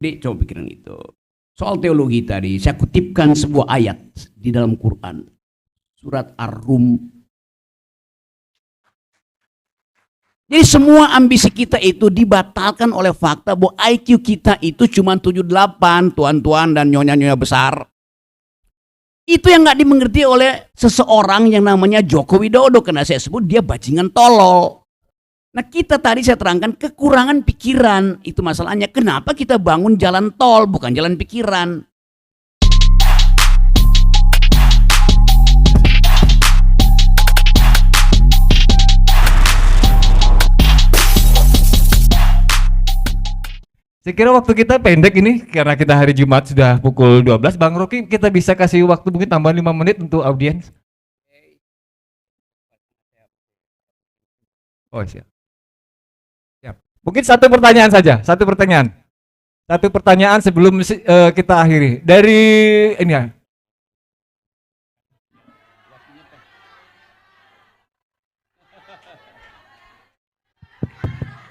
Dek, coba pikiran itu. Soal teologi tadi, saya kutipkan sebuah ayat di dalam Quran. Surat Ar-Rum. Jadi semua ambisi kita itu dibatalkan oleh fakta bahwa IQ kita itu cuma 78, tuan-tuan dan nyonya-nyonya besar. Itu yang nggak dimengerti oleh seseorang yang namanya Joko Widodo, karena saya sebut dia bajingan tolol. Nah, kita tadi saya terangkan kekurangan pikiran, itu masalahnya. Kenapa kita bangun jalan tol bukan jalan pikiran? Saya kira waktu kita pendek ini karena kita hari Jumat sudah pukul 12. Bang Rocky, kita bisa kasih waktu mungkin tambah 5 menit untuk audiens. Oh, siap. Siap. Mungkin satu pertanyaan saja, satu pertanyaan. Satu pertanyaan sebelum kita akhiri. Dari ini ya.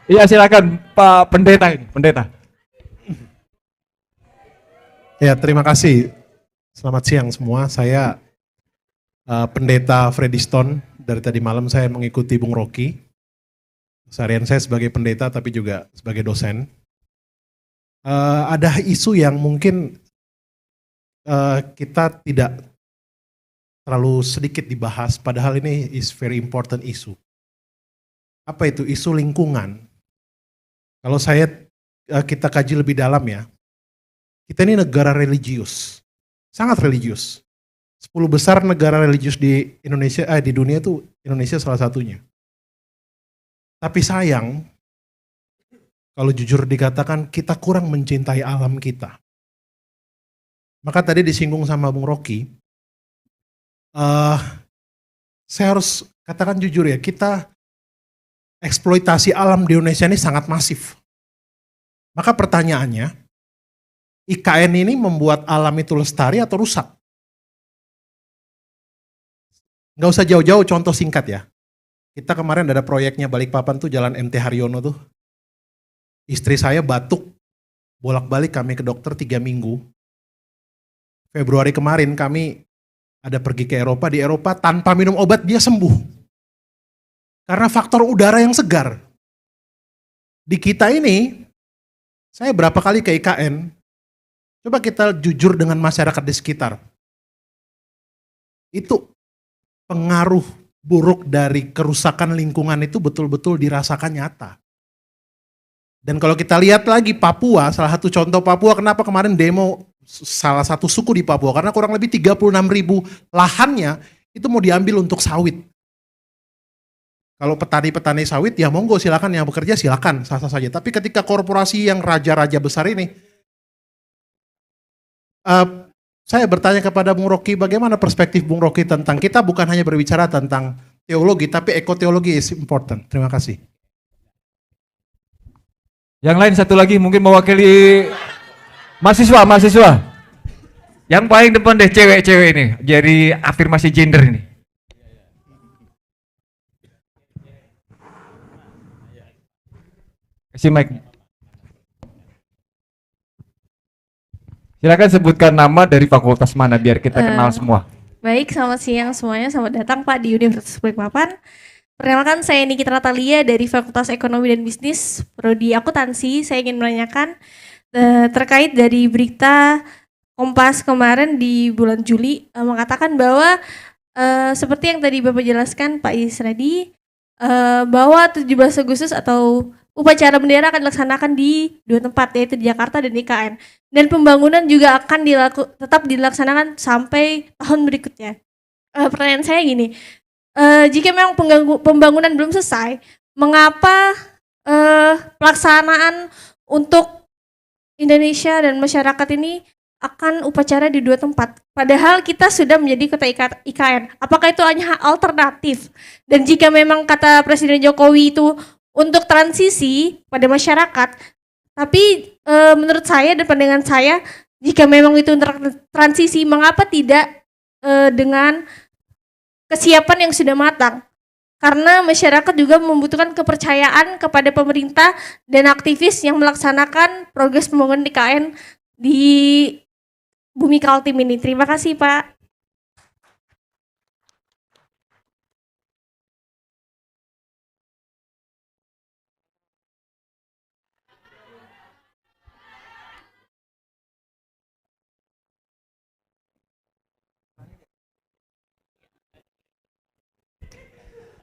Iya, silakan Pak Pendeta ini, Pendeta. Ya, terima kasih. Selamat siang semua. Saya Pendeta Freddy Stone. Dari tadi malam saya mengikuti Bung Rocky. Seharian saya sebagai pendeta tapi juga sebagai dosen. Ada isu yang mungkin kita tidak terlalu sedikit dibahas, padahal ini is very important issue. Apa itu? Isu lingkungan. Kalau kita kaji lebih dalam ya, kita ini negara religius, sangat religius. 10 besar negara religius di Indonesia, di dunia itu Indonesia salah satunya. Tapi sayang, kalau jujur dikatakan kita kurang mencintai alam kita. Maka tadi disinggung sama Bung Rocky, saya harus katakan jujur ya, kita eksploitasi alam di Indonesia ini sangat masif. Maka pertanyaannya, IKN ini membuat alam itu lestari atau rusak? Nggak usah jauh-jauh, contoh singkat ya. Kita kemarin ada proyeknya Balikpapan tuh Jalan MT Haryono tuh. Istri saya batuk, bolak-balik kami ke dokter 3 minggu. Februari kemarin kami ada pergi ke Eropa, di Eropa tanpa minum obat dia sembuh. Karena faktor udara yang segar. Di kita ini, saya berapa kali ke IKN, coba kita jujur dengan masyarakat di sekitar. Itu pengaruh buruk dari kerusakan lingkungan itu betul-betul dirasakan nyata. Dan kalau kita lihat lagi Papua, salah satu contoh Papua, kenapa kemarin demo salah satu suku di Papua, karena kurang lebih 36.000 lahannya itu mau diambil untuk sawit. Kalau petani-petani sawit ya monggo silakan, yang bekerja silakan, sah-sah saja. Tapi ketika korporasi yang raja-raja besar ini, saya bertanya kepada Bung Rocky, bagaimana perspektif Bung Rocky tentang kita bukan hanya berbicara tentang teologi, tapi ekoteologi is important. Terima kasih. Yang lain satu lagi mungkin mewakili mahasiswa. Yang paling depan deh cewek-cewek ini, jadi afirmasi gender ini. Kasih mic. Silakan sebutkan nama dari fakultas mana biar kita kenal semua. Baik, selamat siang semuanya. Selamat datang Pak di Universitas Balikpapan. Perkenalkan, saya Nikita Natalia dari Fakultas Ekonomi dan Bisnis, Prodi Akuntansi. Saya ingin menanyakan terkait dari berita Kompas kemarin di bulan Juli mengatakan bahwa seperti yang tadi Bapak jelaskan Pak Isradi, bahwa 17 Agustus atau upacara bendera akan dilaksanakan di 2 tempat, yaitu di Jakarta dan IKN. Dan pembangunan juga akan tetap dilaksanakan sampai tahun berikutnya. Pertanyaan saya gini, jika memang pembangunan belum selesai, mengapa pelaksanaan untuk Indonesia dan masyarakat ini akan upacara di 2 tempat? Padahal kita sudah menjadi kota IKN. Apakah itu hanya alternatif? Dan jika memang kata Presiden Jokowi itu untuk transisi pada masyarakat, tapi menurut saya dan pandangan saya, jika memang itu untuk transisi, mengapa tidak dengan kesiapan yang sudah matang? karena masyarakat juga membutuhkan kepercayaan kepada pemerintah dan aktivis yang melaksanakan progres pembangunan IKN di Bumi Kaltim ini. Terima kasih, Pak.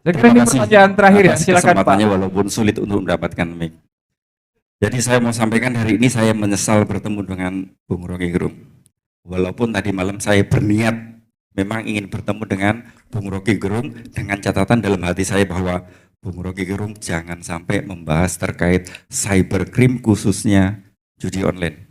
Jadi ini pertanyaan terakhir ya, atas silakan Pak. kesempatannya walaupun sulit untuk mendapatkan mic. Jadi saya mau sampaikan hari ini saya menyesal bertemu dengan Bung Rocky Gerung. Walaupun tadi malam saya berniat memang ingin bertemu dengan Bung Rocky Gerung dengan catatan dalam hati saya bahwa Bung Rocky Gerung jangan sampai membahas terkait cybercrime khususnya judi online.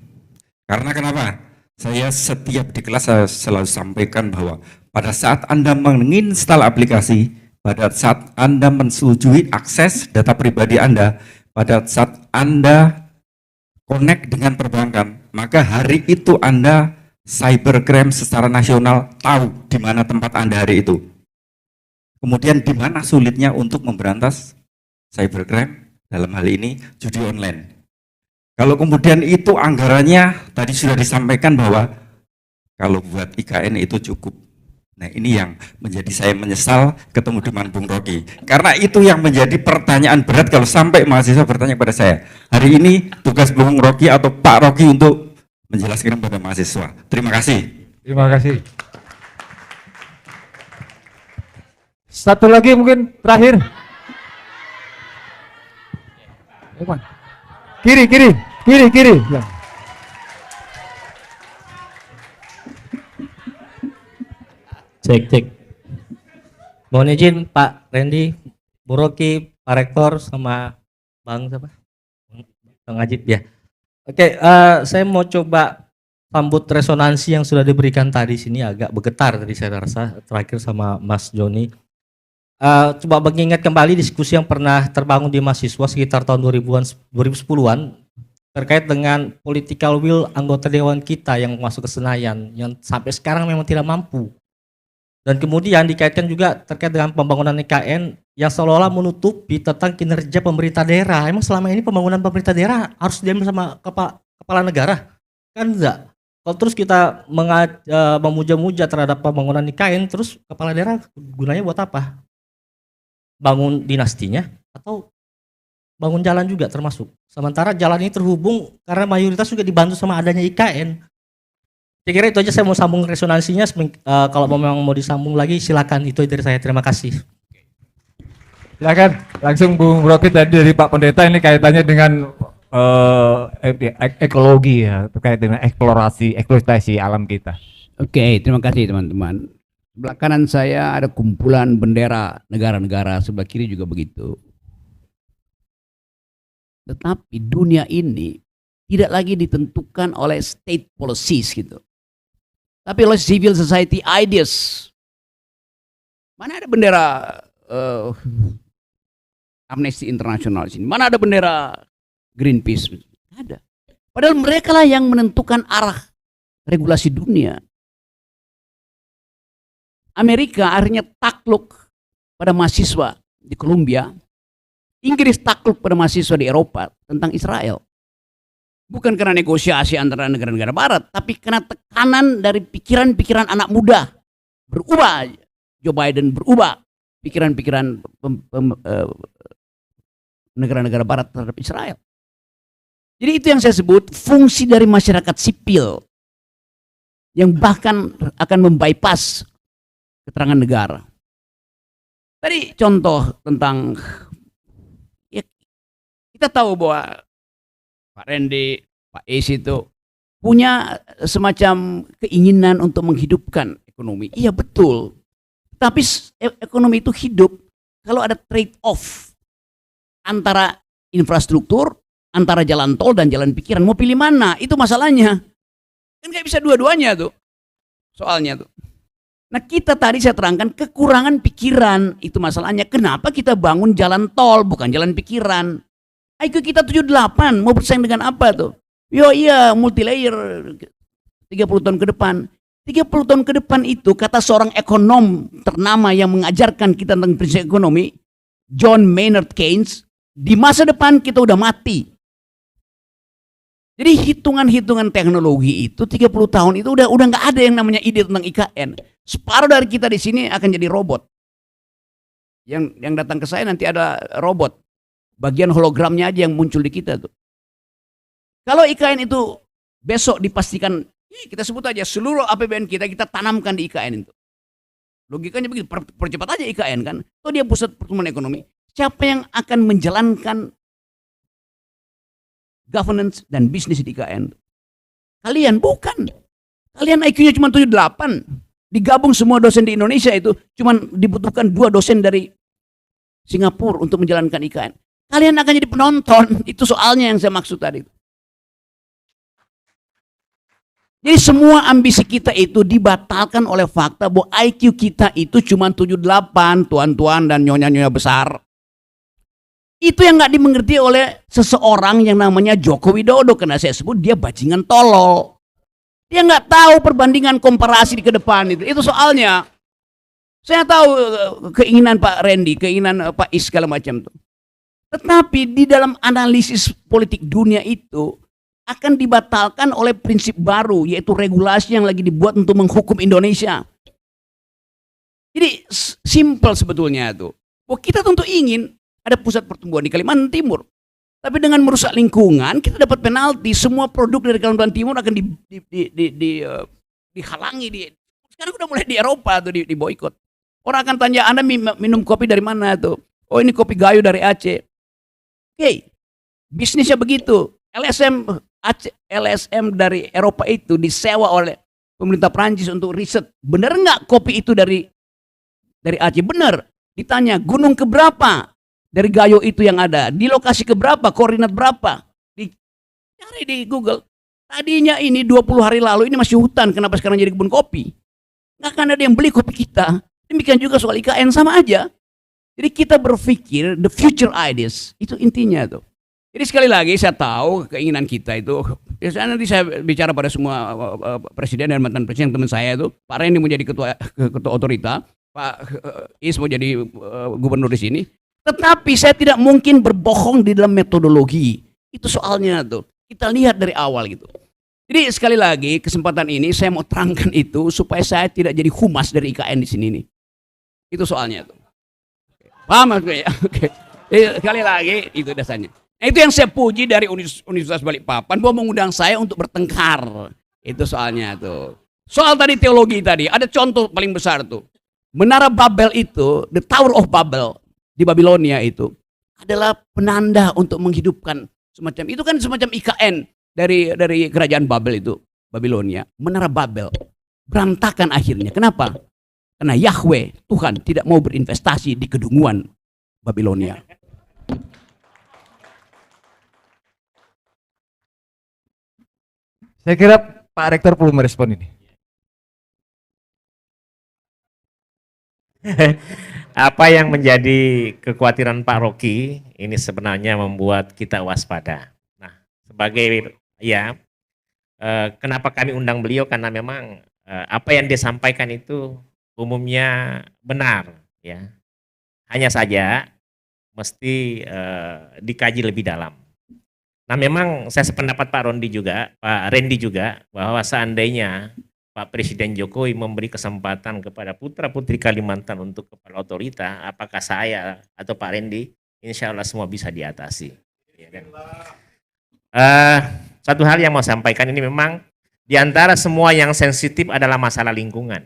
Karena kenapa? Saya setiap di kelas saya selalu sampaikan bahwa pada saat Anda menginstal aplikasi, pada saat Anda menyetujui akses data pribadi Anda, pada saat Anda connect dengan perbankan, maka hari itu Anda cybercrime secara nasional tahu di mana tempat Anda hari itu. Kemudian di mana sulitnya untuk memberantas cybercrime dalam hal ini judi online. Kalau kemudian itu anggarannya tadi sudah disampaikan bahwa kalau buat IKN itu cukup. Nah ini yang menjadi saya menyesal ketemu dengan Bung Rocky. Karena itu yang menjadi pertanyaan berat kalau sampai mahasiswa bertanya kepada saya. Hari ini tugas Bung Rocky atau Pak Rocky untuk menjelaskan kepada mahasiswa. Terima kasih. Terima kasih. Satu lagi mungkin terakhir. Kiri. Ya. Cek. Mohon izin Pak Randy, Bu Rocky, Pak Rektor, sama Bang siapa? Bang Ajib ya. Oke, saya mau coba sambut resonansi yang sudah diberikan tadi sini agak bergetar tadi saya rasa terakhir sama Mas Joni. Coba mengingat kembali diskusi yang pernah terbangun di mahasiswa sekitar tahun 2010-an terkait dengan political will anggota dewan kita yang masuk ke Senayan yang sampai sekarang memang tidak mampu. Dan kemudian dikaitkan juga terkait dengan pembangunan IKN yang seolah-olah menutupi tentang kinerja pemerintah daerah. Emang selama ini pembangunan pemerintah daerah harus diambil sama kepala negara? Kan enggak. Kalau terus kita memuja-muja terhadap pembangunan IKN, terus kepala daerah gunanya buat apa? Bangun dinastinya atau bangun jalan juga termasuk. Sementara jalan ini terhubung karena mayoritas juga dibantu sama adanya IKN. Saya kira itu aja, saya mau sambung resonansinya. Kalau memang mau disambung lagi silakan, itu dari saya. Terima kasih. Silakan langsung Bung Rocky tadi dari Pak Pendeta, ini kaitannya dengan ekologi ya, terkait dengan eksploitasi alam kita. Oke, terima kasih teman-teman. Sebelah kanan saya ada kumpulan bendera negara-negara, sebelah kiri juga begitu. Tetapi dunia ini tidak lagi ditentukan oleh state policies gitu, tapi oleh civil society ideas. Mana ada bendera Amnesty International sini? Mana ada bendera Greenpeace? Ada. Padahal mereka lah yang menentukan arah regulasi dunia. Amerika akhirnya takluk pada mahasiswa di Columbia. Inggris takluk pada mahasiswa di Eropa tentang Israel. Bukan karena negosiasi antara negara-negara barat, tapi karena tekanan dari pikiran-pikiran anak muda. Berubah, Joe Biden berubah pikiran-pikiran negara-negara barat terhadap Israel. Jadi itu yang saya sebut fungsi dari masyarakat sipil yang bahkan akan membypass keterangan negara. Tadi contoh tentang, ya, kita tahu bahwa Pak Randy, Pak Is itu punya semacam keinginan untuk menghidupkan ekonomi. Iya betul. Tapi ekonomi itu hidup kalau ada trade off antara infrastruktur, antara jalan tol dan jalan pikiran. Mau pilih mana? Itu masalahnya. Kan nggak bisa dua-duanya tuh. Soalnya tuh. Nah kita tadi saya terangkan kekurangan pikiran. Itu masalahnya. Kenapa kita bangun jalan tol bukan jalan pikiran? IQ kita 78, mau bersaing dengan apa tuh? Yo iya multi layer 30 tahun ke depan. 30 tahun ke depan itu, kata seorang ekonom ternama yang mengajarkan kita tentang prinsip ekonomi, John Maynard Keynes, di masa depan kita udah mati. Jadi hitungan-hitungan teknologi itu 30 tahun itu udah nggak ada yang namanya ide tentang IKN. Separuh dari kita di sini akan jadi robot. Yang datang ke saya nanti ada robot. Bagian hologramnya aja yang muncul di kita tuh. Kalau IKN itu besok dipastikan, kita sebut aja seluruh APBN kita tanamkan di IKN itu. Logikanya begitu, percepat aja IKN kan. Itu dia pusat pertumbuhan ekonomi. Siapa yang akan menjalankan governance dan bisnis di IKN? Kalian bukan. Kalian IQ-nya cuma 78. Digabung semua dosen di Indonesia itu cuma dibutuhkan 2 dosen dari Singapura untuk menjalankan IKN. Kalian akan jadi penonton. Itu soalnya yang saya maksud tadi. Jadi semua ambisi kita itu dibatalkan oleh fakta bahwa IQ kita itu cuma 78, tuan-tuan dan nyonya-nyonya besar. Itu yang nggak dimengerti oleh seseorang yang namanya Joko Widodo, karena saya sebut dia bajingan tolol. Dia nggak tahu perbandingan komparasi di ke depan itu soalnya. Saya tahu keinginan Pak Randy, keinginan Pak Is segala macam tuh. Tetapi di dalam analisis politik dunia itu akan dibatalkan oleh prinsip baru, yaitu regulasi yang lagi dibuat untuk menghukum Indonesia. Jadi simple sebetulnya itu. Oh, kita tentu ingin ada pusat pertumbuhan di Kalimantan Timur. Tapi dengan merusak lingkungan, kita dapat penalti. Semua produk dari Kalimantan Timur akan dihalangi. Sekarang udah mulai di Eropa tuh di boikot. Orang akan tanya, Anda minum kopi dari mana tuh? Oh, ini kopi Gayo dari Aceh. Oke, bisnisnya begitu. LSM dari Eropa itu disewa oleh pemerintah Prancis untuk riset. Benar nggak kopi itu dari Aceh? Benar. Ditanya, gunung keberapa dari Gayo itu yang ada? Di lokasi keberapa? Koordinat berapa? Cari di Google. Tadinya ini 20 hari lalu ini masih hutan. Kenapa sekarang jadi kebun kopi? Nggak akan ada yang beli kopi kita. Demikian juga soal IKN, sama aja. Jadi kita berpikir the future ideas. Itu intinya tuh. Jadi sekali lagi saya tahu keinginan kita itu, nanti saya bicara pada semua presiden dan mantan presiden teman saya itu, Pak Randy mau jadi ketua otorita, Pak Is mau jadi gubernur di sini. Tetapi saya tidak mungkin berbohong di dalam metodologi. Itu soalnya tuh. Kita lihat dari awal gitu. Jadi sekali lagi kesempatan ini saya mau terangkan itu supaya saya tidak jadi humas dari IKN di sini nih. Itu soalnya tuh. Paham maksudnya ya? Oke. Sekali lagi itu dasarnya. Nah, itu yang saya puji dari Universitas Balikpapan bahwa mengundang saya untuk bertengkar. Itu soalnya tuh. Soal tadi teologi tadi, ada contoh paling besar tuh. Menara Babel itu, the Tower of Babel di Babilonia itu adalah penanda untuk menghidupkan semacam itu, kan semacam IKN dari kerajaan Babel itu, Babilonia. Menara Babel berantakan akhirnya. Kenapa? Karena Yahweh, Tuhan tidak mau berinvestasi di kedunguan Babilonia. Saya kira Pak Rektor perlu merespon ini. Apa yang menjadi kekhawatiran Pak Rocky ini sebenarnya membuat kita waspada. Nah, sebagai kenapa kami undang beliau, karena memang apa yang dia sampaikan itu umumnya benar, ya. Hanya saja mesti dikaji lebih dalam. Nah, memang saya sependapat Pak Randy juga bahwa seandainya Pak Presiden Jokowi memberi kesempatan kepada putra-putri Kalimantan untuk kepala otorita, apakah saya atau Pak Randy, insya Allah semua bisa diatasi. Ya kan? Satu hal yang mau sampaikan ini, memang di antara semua yang sensitif adalah masalah lingkungan.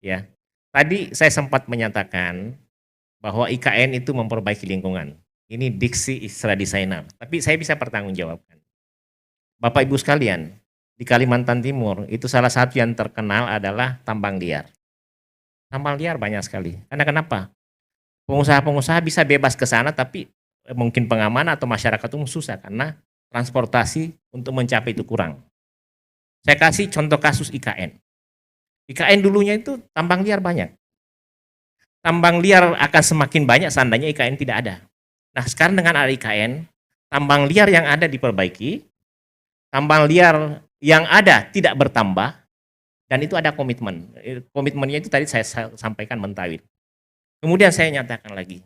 Ya, tadi saya sempat menyatakan bahwa IKN itu memperbaiki lingkungan. Ini diksi istilah desainer, tapi saya bisa pertanggungjawabkan. Bapak Ibu sekalian, di Kalimantan Timur itu salah satu yang terkenal adalah tambang liar. Tambang liar banyak sekali. Karena kenapa? Pengusaha-pengusaha bisa bebas ke sana, tapi mungkin pengamanan atau masyarakat umum susah karena transportasi untuk mencapai itu kurang. Saya kasih contoh kasus IKN. IKN dulunya itu tambang liar banyak. Tambang liar akan semakin banyak seandainya IKN tidak ada. Nah, sekarang dengan ada IKN, tambang liar yang ada diperbaiki, tambang liar yang ada tidak bertambah, Dan itu ada komitmen. Komitmennya itu tadi saya sampaikan mentawai. Kemudian saya nyatakan lagi,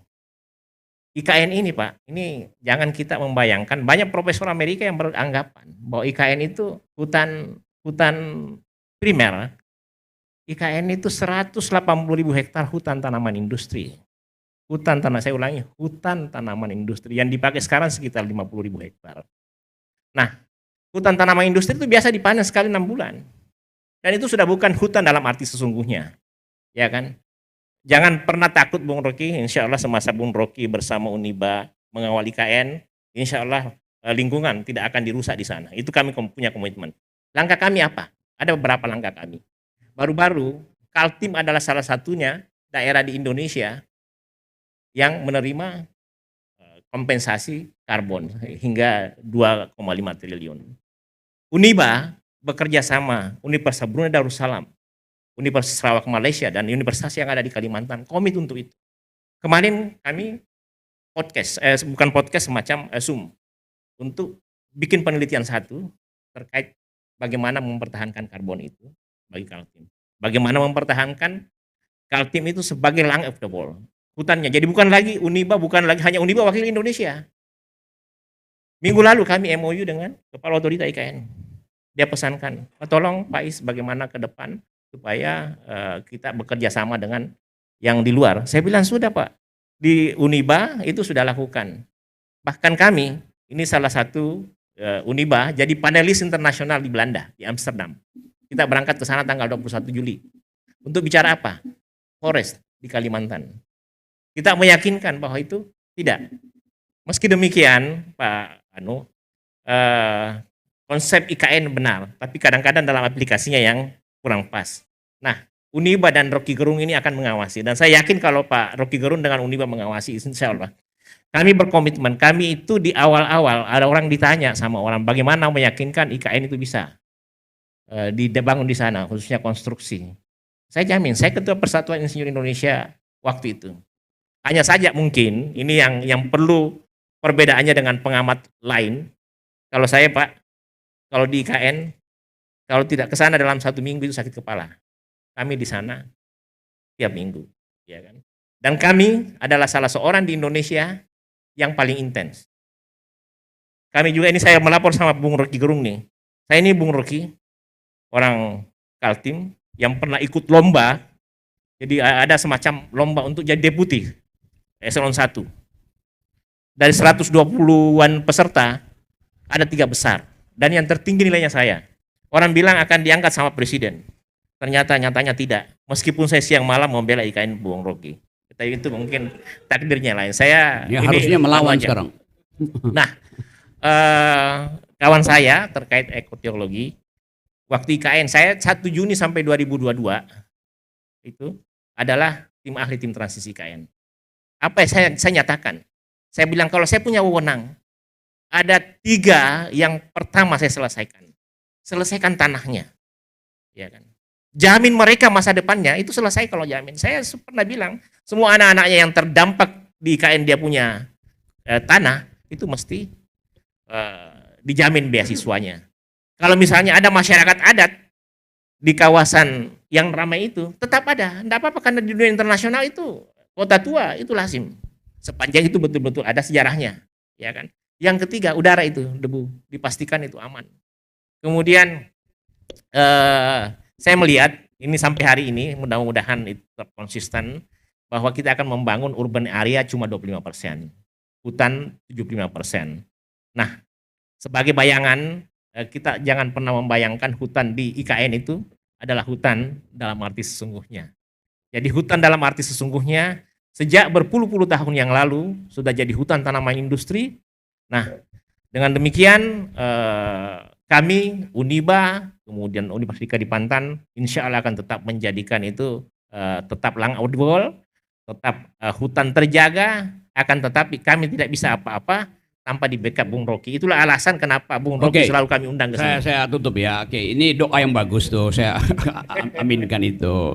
IKN ini Pak, ini jangan kita membayangkan, banyak profesor Amerika yang beranggapan bahwa IKN itu hutan primer. IKN itu 180.000 hektar hutan tanaman industri. Hutan tanah, saya ulangi, hutan tanaman industri yang dipakai sekarang sekitar 50.000 hektar. Nah, hutan tanaman industri itu biasa dipanen sekali 6 bulan. Dan itu sudah bukan hutan dalam arti sesungguhnya. Ya kan? Jangan pernah takut Bung Rocky, insya Allah semasa Bung Rocky bersama Uniba mengawal IKN, insya Allah lingkungan tidak akan dirusak di sana. Itu kami punya komitmen. Langkah kami apa? Ada beberapa langkah kami. Baru-baru, Kaltim adalah salah satunya daerah di Indonesia yang menerima kompensasi karbon hingga 2,5 triliun. Uniba bekerja sama Universitas Brunei Darussalam, Universitas Sarawak Malaysia, dan universitas yang ada di Kalimantan komit untuk itu. Kemarin kami semacam Zoom untuk bikin penelitian satu terkait bagaimana mempertahankan karbon itu bagi Kaltim. Bagaimana mempertahankan Kaltim itu sebagai lung of the world. Hutannya. Jadi bukan lagi hanya Uniba wakil Indonesia. Minggu lalu kami MOU dengan Kepala Otorita IKN. Dia pesankan, tolong Pak Is bagaimana ke depan supaya kita bekerja sama dengan yang di luar. Saya bilang sudah Pak, di Uniba itu sudah lakukan. Bahkan kami, ini salah satu Uniba jadi panelis internasional di Belanda, di Amsterdam. Kita berangkat ke sana tanggal 21 Juli. Untuk bicara apa? Forest di Kalimantan. Kita meyakinkan bahwa itu tidak. Meski demikian, Pak konsep IKN benar, tapi kadang-kadang dalam aplikasinya yang kurang pas. Nah, Uniba dan Rocky Gerung ini akan mengawasi. Dan saya yakin kalau Pak Rocky Gerung dengan Uniba mengawasi, insya Allah. Kami berkomitmen, kami itu di awal-awal ada orang ditanya sama orang bagaimana meyakinkan IKN itu bisa dibangun di sana, khususnya konstruksi. Saya jamin, saya Ketua Persatuan Insinyur Indonesia waktu itu. Hanya saja mungkin, ini yang perlu perbedaannya dengan pengamat lain. Kalau saya Pak, kalau di IKN, kalau tidak ke sana dalam 1 minggu itu sakit kepala. Kami di sana tiap minggu, ya kan. Dan kami adalah salah seorang di Indonesia yang paling intens. Kami juga ini saya melapor sama Bung Rocky Gerung nih. Saya ini Bung Rocky, orang Kaltim yang pernah ikut lomba. Jadi ada semacam lomba untuk jadi deputi eselon 1. Dari 120-an peserta ada 3 besar. Dan yang tertinggi nilainya saya. Orang bilang akan diangkat sama presiden. Ternyata nyatanya tidak. Meskipun saya siang malam membela IKN Bung Rocky. Tapi itu mungkin takdirnya lain. Saya Ya, ini harusnya melawan aja. sekarang. Nah, kawan saya terkait ekoteologi, waktu IKN saya 1 Juni sampai 2022 itu adalah tim ahli tim transisi IKN. Apa yang saya nyatakan? Saya bilang kalau saya punya wewenang, ada 3 yang pertama saya selesaikan tanahnya, ya kan. Jamin mereka masa depannya itu selesai kalau jamin. Saya pernah bilang semua anak-anaknya yang terdampak di IKN dia punya tanah itu mesti dijamin beasiswanya. Kalau misalnya ada masyarakat adat di kawasan yang ramai itu tetap ada, tidak apa-apa karena di dunia internasional itu kota tua itu lazim. Sepanjang itu betul-betul ada sejarahnya, ya kan. Yang ketiga, udara itu, debu, dipastikan itu aman. Kemudian saya melihat ini sampai hari ini, mudah-mudahan itu konsisten, bahwa kita akan membangun urban area cuma 25%, hutan 75%. Nah, sebagai bayangan, kita jangan pernah membayangkan hutan di IKN itu adalah hutan dalam arti sesungguhnya. Jadi hutan dalam arti sesungguhnya, sejak berpuluh-puluh tahun yang lalu, sudah jadi hutan tanaman industri. Nah, dengan demikian kami Uniba, kemudian Universitas di Pantan, insya Allah akan tetap menjadikan itu tetap lung of the world, tetap hutan terjaga, akan tetapi kami tidak bisa apa-apa tanpa di backup Bung Rocky. Itulah alasan kenapa Bung Rocky selalu kami undang ke sini. Saya tutup ya. Oke, ini doa yang bagus tuh, saya aminkan itu.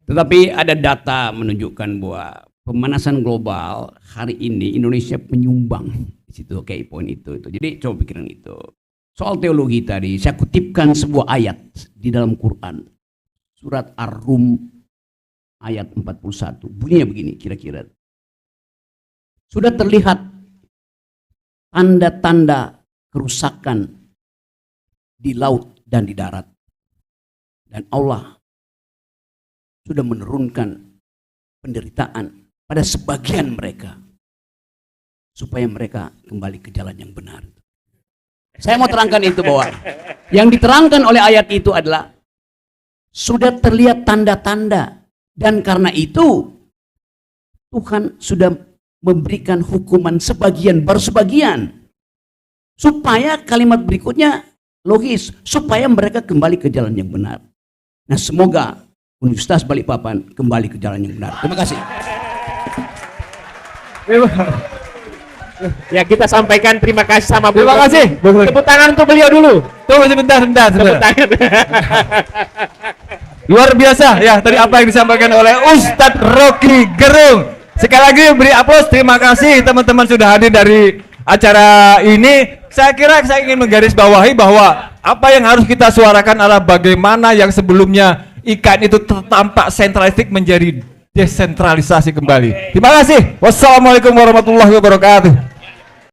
Tetapi ada data menunjukkan bahwa pemanasan global hari ini Indonesia penyumbang di situ, kayak poin itu. Jadi coba pikiran itu. Soal teologi tadi, saya kutipkan sebuah ayat di dalam Quran. Surat Ar-Rum ayat 41. Bunyinya begini kira-kira. Sudah terlihat tanda-tanda kerusakan di laut dan di darat. Dan Allah sudah menurunkan penderitaan pada sebagian mereka supaya mereka kembali ke jalan yang benar. Saya mau terangkan itu bahwa yang diterangkan oleh ayat itu adalah sudah terlihat tanda-tanda, dan karena itu Tuhan sudah memberikan hukuman sebagian baru sebagian, supaya kalimat berikutnya logis, supaya mereka kembali ke jalan yang benar. Nah, semoga Universitas Balikpapan kembali ke jalan yang benar. Terima kasih. Ya, kita sampaikan terima kasih sama Bu. Terima kasih. Tepuk tangan untuk beliau dulu. Tunggu sebentar. Tepuk tangan. Luar biasa ya tadi apa yang disampaikan oleh Ustadz Rocky Gerung. Sekali lagi beri aplaus. Terima kasih teman-teman sudah hadir dari acara ini. Saya kira saya ingin menggarisbawahi bahwa apa yang harus kita suarakan adalah bagaimana yang sebelumnya IKN itu tampak sentralistik menjadi desentralisasi kembali. Terima kasih. Wassalamualaikum warahmatullahi wabarakatuh.